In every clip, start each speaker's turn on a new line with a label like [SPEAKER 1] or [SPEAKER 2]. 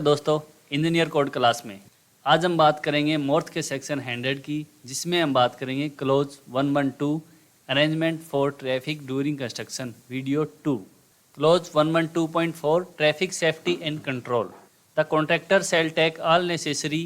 [SPEAKER 1] दोस्तों, engineer code class में आज हम बात करेंगे मोर्थ के सेक्शन 100 की, जिसमें हम बात करेंगे clause 112 arrangement for traffic during construction video 2। Clause 112.4 traffic safety and control. The contractor shall take all necessary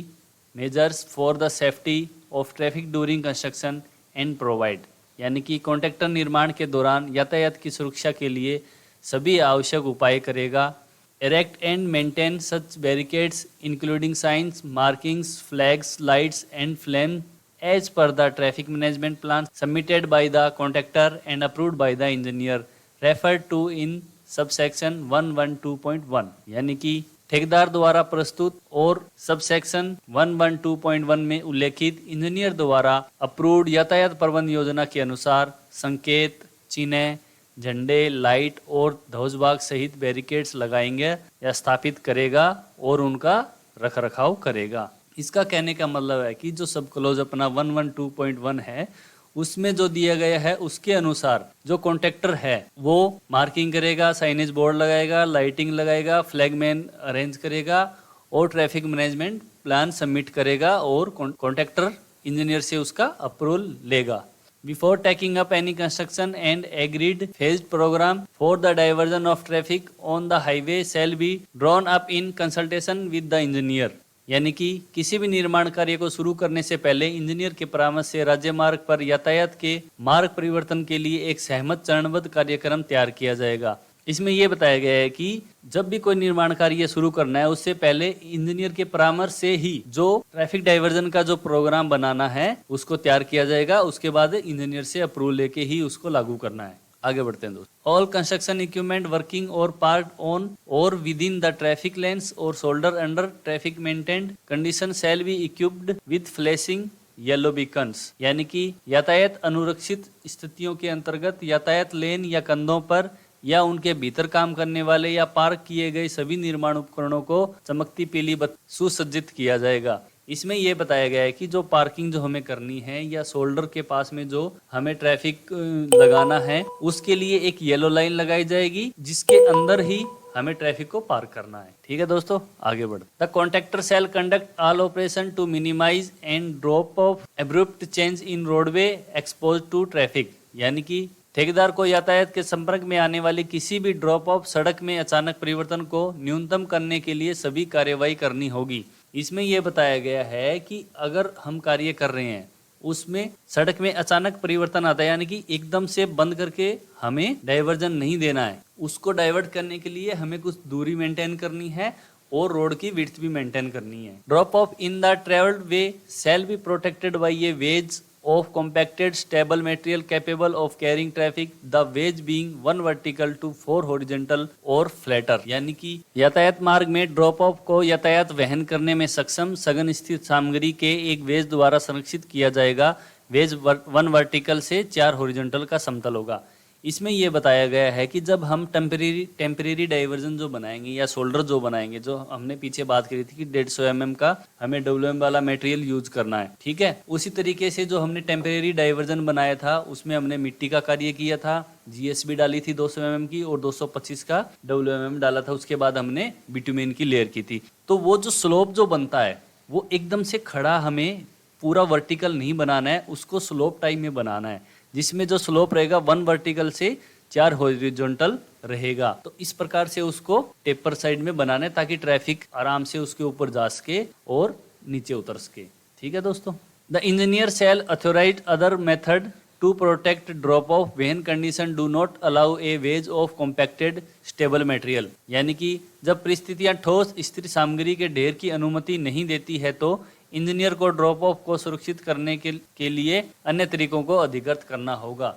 [SPEAKER 1] measures for the safety of traffic during construction and provide, यानी कि कॉन्ट्रैक्टर निर्माण के दौरान यातायात की सुरक्षा के लिए सभी आवश्यक उपाय करेगा। Erect and maintain such barricades including signs, markings, flags, lights and flame as per the traffic management plan submitted by the contractor and approved by the engineer referred to in subsection 112.1। यानी कि ठेकेदार द्वारा प्रस्तुत और subsection 112.1 में उल्लेखित engineer द्वारा approved यातायात प्रबंध योजना के अनुसार संकेत, चिन्ह, झंडे, लाइट और ध्वजभाग सहित बैरिकेड्स लगाएंगे या स्थापित करेगा और उनका रखरखाव करेगा। इसका कहने का मतलब है कि जो सब क्लोज अपना 112.1 है उसमें जो दिया गया है उसके अनुसार जो कॉन्ट्रैक्टर है वो मार्किंग करेगा, साइनेज बोर्ड लगाएगा, लाइटिंग लगाएगा, फ्लैगमैन अरेंज करेगा और ट्रैफिक मैनेजमेंट प्लान सबमिट करेगा और कॉन्ट्रैक्टर इंजीनियर से उसका अप्रूवल लेगा। Before taking up any construction and agreed phased program for the diversion of traffic on the highway shall be drawn up in consultation with the engineer। यानी कि किसी भी निर्माण कार्य को शुरू करने से पहले इंजीनियर के परामर्श से राज्य मार्ग पर यातायात के मार्ग परिवर्तन के लिए एक सहमत चरणबद्ध कार्यक्रम तैयार किया जाएगा। इसमें यह बताया गया है कि जब भी कोई निर्माण कार्य शुरू करना है उससे पहले इंजीनियर के परामर्श से ही जो ट्रैफिक डाइवर्जन का जो प्रोग्राम बनाना है उसको तैयार किया जाएगा। उसके बाद इंजीनियर से अप्रूवल लेके ही उसको लागू करना है। आगे बढ़ते हैं दोस्तों। All construction equipment working or park on or within the traffic lanes or shoulder under traffic maintained condition shall be equipped with flashing yellow beacons. यानी कि यातायात अनुरक्षित स्थितियों के अंतर्गत यातायात लेन या कंधों पर या उनके भीतर काम करने वाले या पार्क किए गए सभी निर्माण उपकरणों को चमकती पीली बत्ती सुसज्जित किया जाएगा। इसमें यह बताया गया है कि जो पार्किंग जो हमें करनी है या शोल्डर के पास में जो हमें ट्रैफिक लगाना है उसके लिए एक येलो लाइन लगाई जाएगी जिसके अंदर ही हमें ट्रैफिक को पार करना है। ठीक है दोस्तों, आगे बढ़। The contractor shall conduct all operation to minimize and drop off abrupt change in roadway expose to traffic. यानी कि ठेकेदार को यातायात के संपर्क में आने वाली किसी भी ड्रॉप ऑफ सड़क में अचानक परिवर्तन को न्यूनतम करने के लिए सभी कार्यवाही करनी होगी। इसमें यह बताया गया है कि अगर हम कार्य कर रहे हैं उसमें सड़क में अचानक परिवर्तन आता है, यानी कि एकदम से बंद करके हमें डाइवर्जन नहीं देना है। उसको डाइवर्ट करने के लिए हमें कुछ दूरी मेंटेन करनी है और रोड की विड्थ भी मेंटेन करनी है। Drop off in the travelled way shall be protected by a wedge of compacted stable material capable of carrying traffic, the wedge being 1 vertical to 4 horizontal or flatter। यानी कि यातायात मार्ग में drop of को यातायात वहन करने में सक्षम सघन स्थित सामग्री के एक वेज द्वारा संरक्षित किया जाएगा। वेज 1 वर्टिकल से 4 हॉरिजॉन्टल का समतल होगा। इसमें यह बताया गया है कि जब हम टेम्परेरी डाइवर्जन जो बनाएंगे या शोल्डर जो बनाएंगे, जो हमने पीछे बात करी थी कि 150 mm का हमें WM वाला मटेरियल यूज करना है। ठीक है, उसी तरीके से जो हमने टेम्परेरी डाइवर्जन बनाया था उसमें हमने मिट्टी का कार्य किया था, GSB डाली थी 200 mm की और 225 का WM डाला था। उसके बाद हमने बिटुमेन की लेयर की थी। तो वो जो स्लोप जो बनता है वो एकदम से खड़ा हमें पूरा वर्टिकल नहीं बनाना है, उसको स्लोप टाइप में बनाना है जिसमें जो स्लोप रहेगा 1 वर्टिकल से 4 हॉरिजॉन्टल रहेगा। तो इस प्रकार से उसको टेपर साइड में बनाना है ताकि ट्रैफिक आराम से उसके ऊपर जा सके और नीचे उतर सके। ठीक है दोस्तों। The engineer shall authorise other method to protect drop off when condition do not allow a wedge of compacted stable material. यानी कि जब परिस्थितियां ठोस स्थिर सामग्री के ढेर की अनुमति नहीं देती है तो इंजीनियर को ड्रॉप ऑफ को सुरक्षित करने के लिए अन्य तरीकों को अधिकृत करना होगा।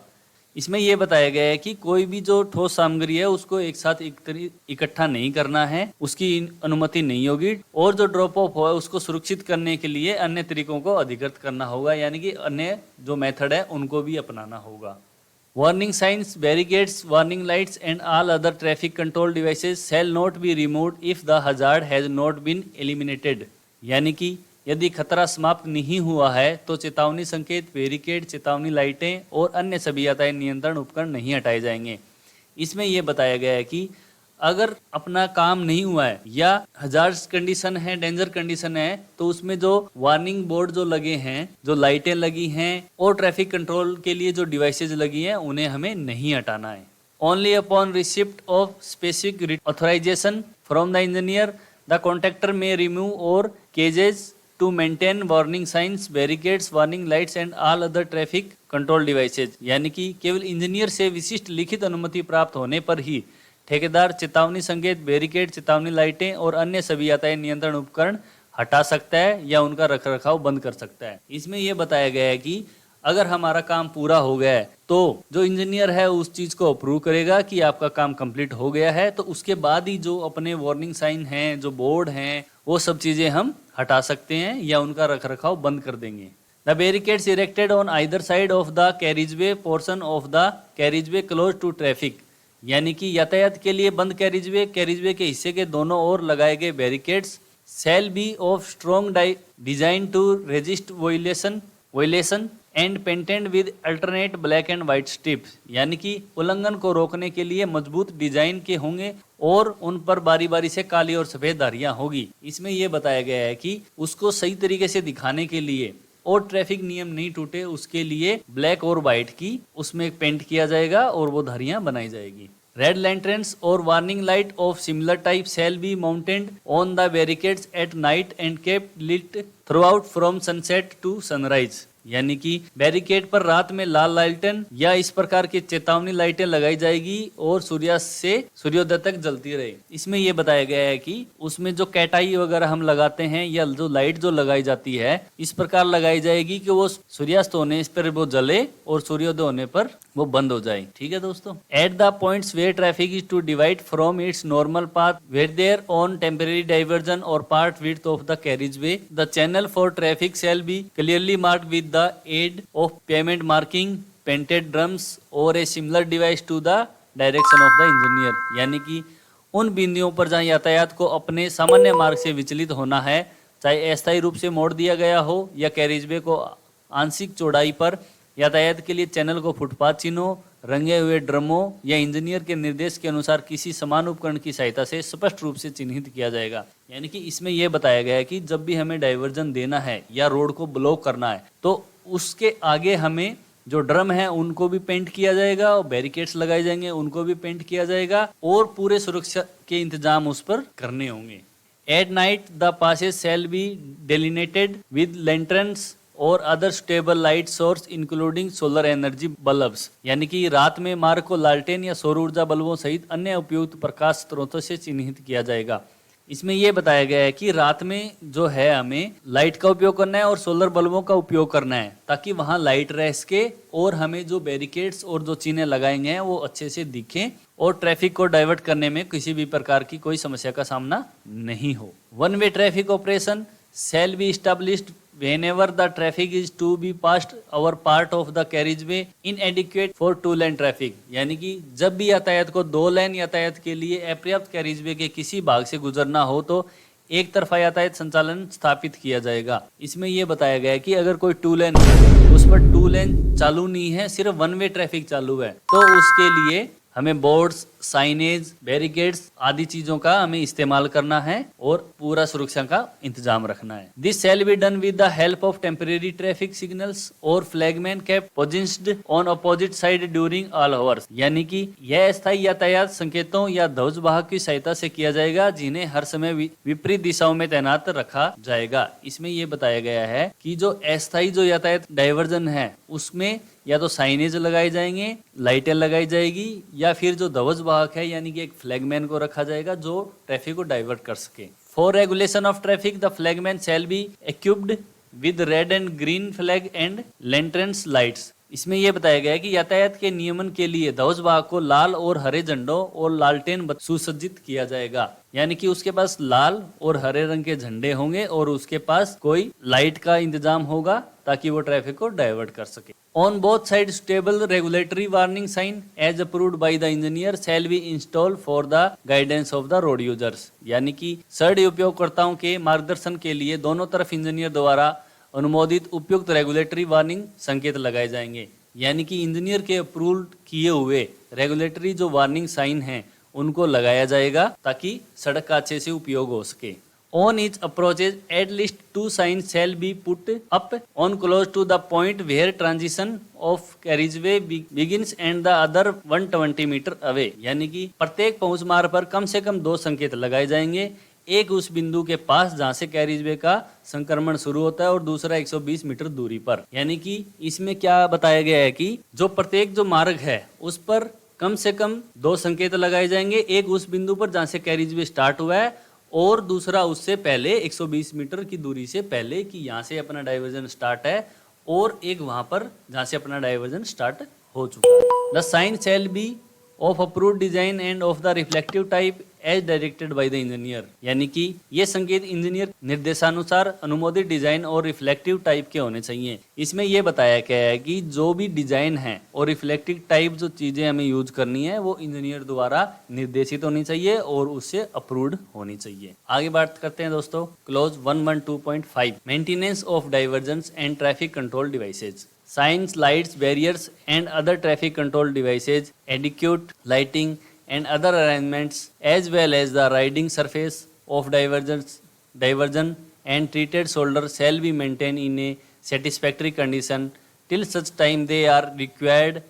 [SPEAKER 1] इसमें यह बताया गया है कि कोई भी जो ठोस सामग्री है उसको एक साथ इकट्ठा नहीं करना है, उसकी अनुमति नहीं होगी और जो ड्रॉप ऑफ है उसको सुरक्षित करने के लिए अन्य तरीकों को अधिकृत करना होगा, यानी कि अन्य जो मेथड है उनको भी अपनाना होगा। Warning signs, barricades, warning lights and all other traffic control devices shall not be removed if the hazard has not been eliminated. यानी कि यदि खतरा समाप्त नहीं हुआ है तो चेतावनी संकेत, बैरिकेड, चेतावनी लाइटें और अन्य सभी यातायात नियंत्रण उपकरण नहीं हटाए जाएंगे। इसमें यह बताया गया है कि अगर अपना काम नहीं हुआ है या हजार्ड कंडीशन है, डेंजर कंडीशन है, तो उसमें जो वार्निंग बोर्ड जो लगे हैं, जो लाइटें लगी हैं और ट्रैफिक कंट्रोल के लिए जो डिवाइसेज लगी हैं, उन्हें हमें नहीं हटाना है। Only upon receipt of specific authorization from the engineer the contractor may remove or cages to maintain warning signs, barricades, warning lights and all other traffic control devices. यानी कि केवल इंजीनियर से विशिष्ट लिखित अनुमति प्राप्त होने पर ही ठेकेदार चेतावनी संकेत, बैरिकेड, चेतावनी लाइटें और अन्य सभी यातायात नियंत्रण उपकरण हटा सकता है या उनका रखरखाव बंद कर सकता है। इसमें यह बताया गया है कि अगर हमारा काम पूरा हो गया है तो जो इंजीनियर है उस चीज को अप्रूव करेगा कि आपका काम कंप्लीट हो गया है, तो उसके बाद ही जो अपने वार्निंग साइन हैं, जो बोर्ड हैं, वो सब चीजें हम हटा सकते हैं या उनका रखरखाव बंद कर देंगे। The barricades erected on either side of the carriageway portion of the carriageway close to traffic. यानी कि यातायात के लिए बंद कैरिजवे के हिस्से के दोनों ओर लगाए गए barricades shall be of strong design to resist violation and painted with alternate black and white stripes. यानी कि उल्लंघन को रोकने के लिए मजबूत डिजाइन के होंगे और उन पर बारी बारी से काली और सफेद धारियां होगी। इसमें यह बताया गया है कि उसको सही तरीके से दिखाने के लिए और ट्रैफिक नियम नहीं टूटे उसके लिए ब्लैक और व्हाइट की उसमें पेंट किया जाएगा और वो धारियां बनाई जाएगी। रेड लैंटर्न्स और warning light of similar type shall be mounted on the barricades at night and kept lit throughout from sunset to sunrise. यानी कि बैरिकेड पर रात में लाल लालटेन या इस प्रकार की चेतावनी लाइटें लगाई जाएगी और सूर्यास्त से सूर्योदय तक जलती रहे। इसमें यह बताया गया है कि उसमें जो कैटाई वगैरह हम लगाते हैं या जो लाइट जो लगाई जाती है इस प्रकार लगाई जाएगी कि वो सूर्यास्त होने इस पर वो जले और सूर्योदय होने पर वो बंद हो जाए। ठीक है दोस्तों। At the points where traffic is to divide from its normal path where there on temporary diversion or part width of the carriageway the channel for traffic shall be clearly marked with the aid of pavement marking, painted drums or a similar device to the direction of the engineer। यानी कि उन बिंदुओं पर जहां यातायात को अपने सामान्य मार्ग से विचलित होना है, चाहे अस्थायी रूप से मोड़ दिया गया हो या कैरिजवे को आंशिक चौड़ाई पर यातायात के लिए चैनल को फुटपाथ चिन्हों, रंगे हुए ड्रमों या इंजीनियर के निर्देश के अनुसार किसी समान उपकरण की सहायता से स्पष्ट रूप से चिन्हित किया जाएगा। यानी कि इसमें यह बताया गया है कि जब भी हमें डाइवर्जन देना है या रोड को ब्लॉक करना है तो उसके आगे हमें जो ड्रम है उनको भी पेंट किया जाएगा और बैरिकेड्स लगाए जाएंगे उनको भी पेंट किया जाएगा और पूरे सुरक्षा के इंतजाम उस पर करने होंगे। At night the passages shall be delineated with lanterns or other stable light source including solar energy bulbs. यानी कि रात में मार्ग को लालटेन या सौर ऊर्जा बल्बों सहित अन्य उपयुक्त प्रकाश स्रोतों से चिन्हित किया जाएगा। इसमें यह बताया गया है कि रात में जो है हमें लाइट का उपयोग करना है और सोलर बल्बों का उपयोग करना है ताकि वहां लाइट रह सके और हमें जो बैरिकेड्स और जो चिन्ह लगाएंगे हैं वो अच्छे से दिखें और ट्रैफिक को डाइवर्ट करने में किसी भी प्रकार की कोई समस्या का सामना नहीं हो। One way traffic operation shall be established whenever the traffic is to be passed over part of the carriageway inadequate for two lane traffic। यानी कि जब भी यातायात को दो लेन यातायात के लिए अपर्याप्त कैरिजवे के किसी भाग से गुजरना हो तो एक तरफा यातायात संचालन स्थापित किया जाएगा। इसमें यह बताया गया है कि अगर कोई टू लेन उस पर टू लेन चालू नहीं है, सिर्फ वन वे ट्रैफिक चालू है, तो उसके लिए हमें बोर्ड्स, साइनेज, बैरिकेड्स आदि चीजों का हमें इस्तेमाल करना है और पूरा सुरक्षा का इंतजाम रखना है। This shall be done with the help of temporary traffic signals or flagman kept positioned on opposite side during all hours. यानी कि यह अस्थायी यातायात संकेतों या ध्वजवाहक की सहायता से किया जाएगा जिन्हें हर समय विपरीत दिशाओं में तैनात रखा जाएगा। इसमें यह बताया गया है कि जो अस्थायी जो यातायात डाइवर्जन है उसमें या तो साइनेज लगाए जाएंगे, लाइटें लगाई जाएगी या फिर जो ध्वजवाहक है यानी कि एक फ्लैगमैन को रखा जाएगा जो ट्रैफिक को डाइवर्ट कर सके। For regulation of traffic the flagman shell be equipped with red and green flag and lanterns lights. इसमें यह बताया गया है कि यातायात के नियमन के लिए ध्वजवाहक को लाल और हरे झंडों और लालटेन सुसज्जित किया जाएगा। यानी कि उसके पास लाल और हरे रंग के झंडे होंगे और उसके पास कोई लाइट का इंतजाम होगा ताकि वो ट्रैफिक को डाइवर्ट कर सके। On both side stable regulatory warning sign as approved by the engineer shall be install for the guidance of the road users. यानी कि सड़क उपयोगकर्ताओं के मार्गदर्शन के लिए दोनों तरफ इंजीनियर द्वारा अनुमोदित उपयुक्त रेगुलेटरी वार्निंग संकेत लगाए जाएंगे। यानी कि इंजीनियर के अप्रूव किए हुए रेगुलेटरी जो वार्निंग साइन हैं उनको लगाया जाएगा ताकि सड़क का अच्छे से उपयोग हो सके। On each approaches, at least 2 signs shall be put up on close to the point where transition of carriageway begins and the other 120 meter away। यानी कि प्रत्येक पहुंच मार्ग पर कम से कम 2 संकेत लगाए जाएंगे, एक उस बिंदु के पास जहां से कैरिजवे का संक्रमण शुरू होता है और दूसरा 120 मीटर दूरी पर। यानी कि इसमें क्या बताया गया है कि जो प्रत्येक जो मार्ग है उस पर कम से कम 2 संकेत लगाए जाएंगे, एक उस बिंदु पर जहां से कैरिजवे स्टार्ट हुआ है और दूसरा उससे पहले 120 मीटर की दूरी से पहले कि यहाँ से अपना डाइवर्जन स्टार्ट है, और एक वहां पर जहाँ से अपना डाइवर्जन स्टार्ट हो चुका है। The sign shall be of approved design and of the reflective type as directed by the engineer. यानी कि ये संकेत इंजीनियर निर्देशानुसार अनुमोदित डिजाइन और रिफ्लेक्टिव टाइप के होने चाहिए। इसमें यह बताया गया है कि जो भी डिजाइन है और रिफ्लेक्टिव टाइप जो चीजें हमें यूज करनी है वो इंजीनियर द्वारा निर्देशित होनी चाहिए और उससे अप्रूव्ड होनी चाहिए। आगे बात करते हैं दोस्तों clause 112.5 maintenance of divergence and traffic control devices. Signs, lights, barriers and other traffic control devices, adequate lighting and other arrangements as well as the riding surface of diversion and treated shoulder shall be maintained in a satisfactory condition till such time they are required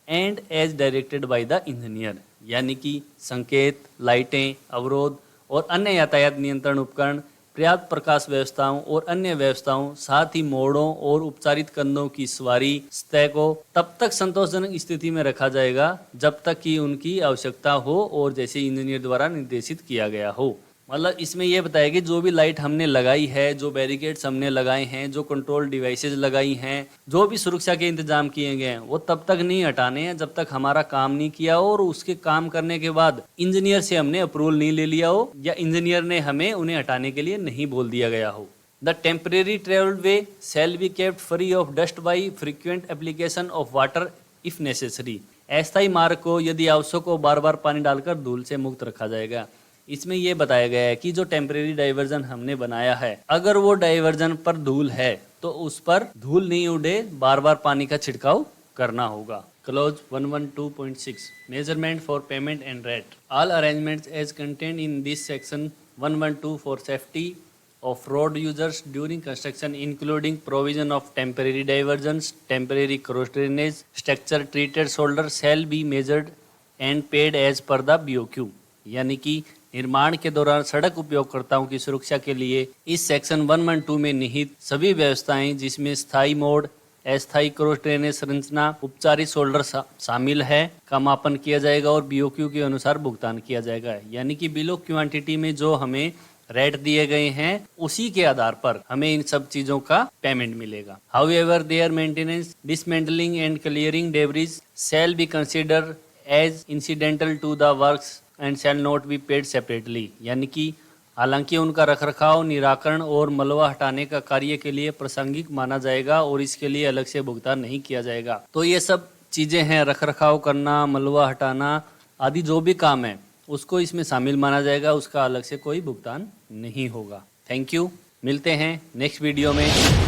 [SPEAKER 1] and as directed by the engineer। यानी कि संकेत, लाइटें, अवरोध और अन्य यातायात नियंत्रण उपकरण, पर्याप्त प्रकाश व्यवस्थाओं और अन्य व्यवस्थाओं, साथ ही मोड़ों और उपचारित कंधों की सवारी सतह को तब तक संतोषजनक स्थिति में रखा जाएगा जब तक कि उनकी आवश्यकता हो और जैसे इंजीनियर द्वारा निर्देशित किया गया हो। मतलब इसमें यह बताया कि जो भी लाइट हमने लगाई है, जो बैरिकेड्स हमने लगाए हैं, जो कंट्रोल डिवाइसेज लगाई हैं, जो भी सुरक्षा के इंतजाम किए गए हैं वो तब तक नहीं हटाने हैं जब तक हमारा काम नहीं किया हो और उसके काम करने के बाद इंजीनियर से हमने अप्रूवल नहीं ले लिया हो या इंजीनियर ने हमें उन्हें हटाने के लिए नहीं बोल दिया गया हो। The temporary travelled way shall be kept free of dust by frequent application of water if necessary. अस्थायी मार्ग को यदि आवश्यक हो बार बार पानी डालकर धूल से मुक्त रखा जाएगा। इसमें यह बताया गया है कि जो टेम्परेरी डाइवर्जन हमने बनाया है, अगर वो डाइवर्जन पर धूल है तो उस पर धूल नहीं उड़े, बार बार पानी का छिड़काव करना होगा। Clause 112.6 measurement for payment and rate. All arrangements as contained in this section 112 for safety of road users during construction including provision of temporary diversions, temporary cross drainage, structure treated shoulder shall be measured and paid as per the BOQ। यानी कि निर्माण के दौरान सड़क उपयोगकर्ताओं की सुरक्षा के लिए इस सेक्शन 112 में निहित सभी व्यवस्थाएं जिसमें स्थायी मोड़, अस्थायी क्रॉस ड्रेनेज संरचना, उपचारित शोल्डर शामिल है का मापन किया जाएगा और BOQ के अनुसार भुगतान किया जाएगा। यानी कि बिल ऑफ क्वांटिटी में जो हमें रेट दिए गए हैं उसी के आधार पर हमें इन सब चीजों का पेमेंट मिलेगा। However their maintenance, dismantling and clearing debris shall be consider as incidental to the works and shall not be paid separately. यानी कि हालांकि उनका रखरखाव, निराकरण और मलबा हटाने का कार्य के लिए प्रासंगिक माना जाएगा और इसके लिए अलग से भुगतान नहीं किया जाएगा। तो ये सब चीजें हैं, रखरखाव करना, मलबा हटाना आदि जो भी काम है उसको इसमें शामिल माना जाएगा, उसका अलग से कोई भुगतान नहीं होगा। थैंक यू, मिलते हैं नेक्स्ट वीडियो में।